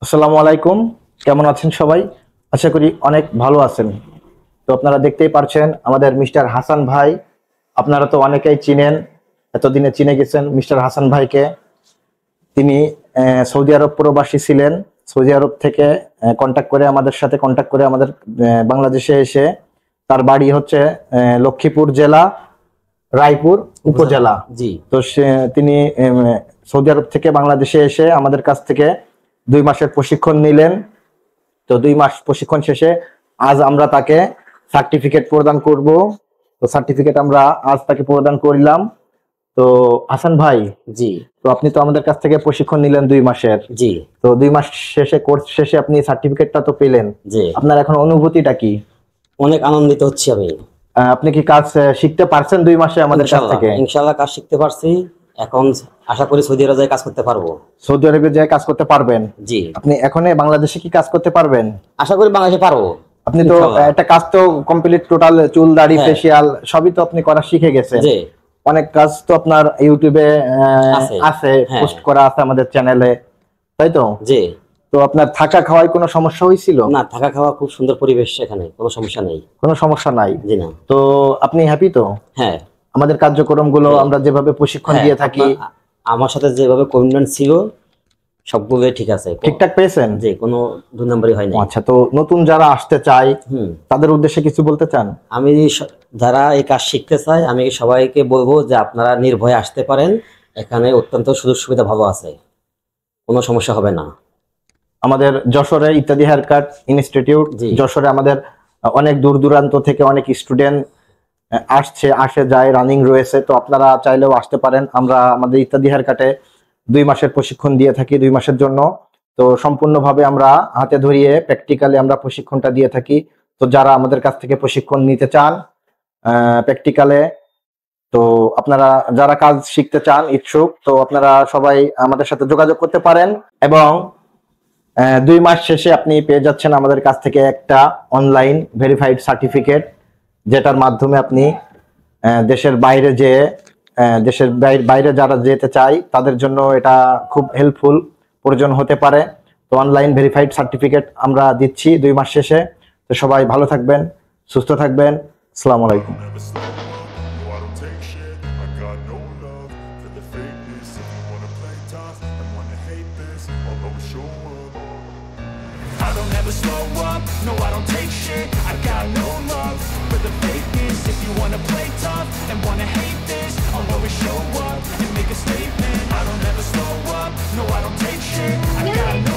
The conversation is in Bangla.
আসসালামু আলাইকুম। কেমন আছেন সবাই? আশা করি অনেক ভালো আছেন। তো আপনারা দেখতেই পারছেন আমাদের মিস্টার হাসান ভাই। আপনারা তো অনেকেই চিনেন, এতদিনে চিনে গেছেন মিস্টার হাসান ভাইকে। তিনি সৌদি আরব প্রবাসী ছিলেন। সৌদি আরব থেকে কন্ট্যাক্ট করে আমাদের বাংলাদেশে এসে তার বাড়ি হচ্ছে লক্ষ্মীপুর জেলা, রায়পুর উপজেলা। জি। তো তিনি সৌদি আরব থেকে বাংলাদেশে এসে আমাদের কাছ থেকে 2 মাসের প্রশিক্ষণ নিলেন। তো 2 মাস প্রশিক্ষণ শেষে আজ আমরা তাকে সার্টিফিকেট প্রদান করব। তো সার্টিফিকেট আমরা আজ তাকে প্রদান করলাম। তো হাসান ভাই, জি। তো আপনি তো আমাদের কাছ থেকে প্রশিক্ষণ নিলেন 2 মাসের। জি। তো 2 মাস শেষে, কোর্স শেষে আপনি সার্টিফিকেটটা তো পেলেন। জি। আপনার এখন অনুভূতিটা কি? অনেক আনন্দিত হচ্ছি আমি। আপনি কি কাজ শিখতে পারছেন 2 মাসে আমাদের কাছ থেকে? ইনশাআল্লাহ কাজ শিখতে পারছি। এখন আশা করি সৌদি আরবে কাজ করতে পারবো। সৌদি আরবে যেয়ে কাজ করতে পারবেন? জি। আপনি এখনই বাংলাদেশে কি কাজ করতে পারবেন? আশা করি বাংলাদেশে পারবো। আপনি তো একটা কাজ তো কমপ্লিট, টোটাল চুল দাড়ি ফেসিয়াল সবই তো আপনি করা শিখে গেছেন। জি। অনেক কাজ তো আপনার ইউটিউবে আছে, হ্যাঁ। পোস্ট করা আছে আমাদের চ্যানেলে, তাই তো? জি। তো আপনার থাকা খাওয়ায় কোনো সমস্যা হয়েছিল? না, থাকা খাওয়া খুব সুন্দর পরিবেশ, এখানে কোনো সমস্যা নেই। কোনো সমস্যা নাই? জি না। তো আপনি হ্যাপি তো? হ্যাঁ। আমাদের কার্যক্রমগুলো আমরা যেভাবে প্রশিক্ষণ দিয়ে থাকি, আমার সাথে যেভাবে কমিটমেন্ট ছিল সবগুলোই ঠিক আছে। ঠিকঠাক পেয়েছেন? জি, কোনো 2 নম্বরই হয় না। আচ্ছা, তো নতুন যারা আসতে চায় তাদের উদ্দেশ্যে কিছু বলতে চান? আমি যারা এই কাজ শিখতে চায় আমি সবাইকে বলবো যে আপনারা নির্ভয়ে আসতে পারেন। এখানে অত্যন্ত সুযোগ সুবিধা ভালো আছে, কোনো সমস্যা হবে না। আমাদের যশোরে ইত্যাদি হেয়ার কাট ইনস্টিটিউট, যশোরে আমাদের অনেক দূর দূরান্ত থেকে অনেক স্টুডেন্ট আসে যায়, রানিং রয়েছে। তো আপনারা চাইলেও আসতে পারেন। আমরা আমাদের ইত্যাদি হেয়ার কাটে 2 মাসের প্রশিক্ষণ দিয়ে থাকি, 2 মাসের জন্য। তো সম্পূর্ণভাবে আমরা হাতে ধরিয়ে প্র্যাকটিক্যালি আমরা প্রশিক্ষণটা দিয়ে থাকি। তো যারা আমাদের কাছ থেকে প্রশিক্ষণ নিতে চান প্র্যাকটিক্যালে, তো আপনারা যারা কাজ শিখতে চান ইচ্ছুক, তো আপনারা সবাই আমাদের সাথে যোগাযোগ করতে পারেন। এবং 2 মাস শেষে আপনি পেয়ে যাচ্ছেন আমাদের কাছ থেকে একটা অনলাইন ভেরিফাইড সার্টিফিকেট, যেটার মাধ্যমে আপনি দেশের বাইরে যারা যেতে চায় তাদের জন্য এটা খুব হেল্পফুল প্রয়োজন হতে পারে। তো অনলাইন ভেরিফাইড সার্টিফিকেট আমরা দিচ্ছি 2 মাস শেষে। তো সবাই ভালো থাকবেন, সুস্থ থাকবেন। আসসালামু আলাইকুম। I don't ever slow up, no I don't take shit. I got no love for the fakeness. If you wanna play tough and wanna hate this, I'll always show up and make a statement. I don't ever slow up, no I don't take shit. I got no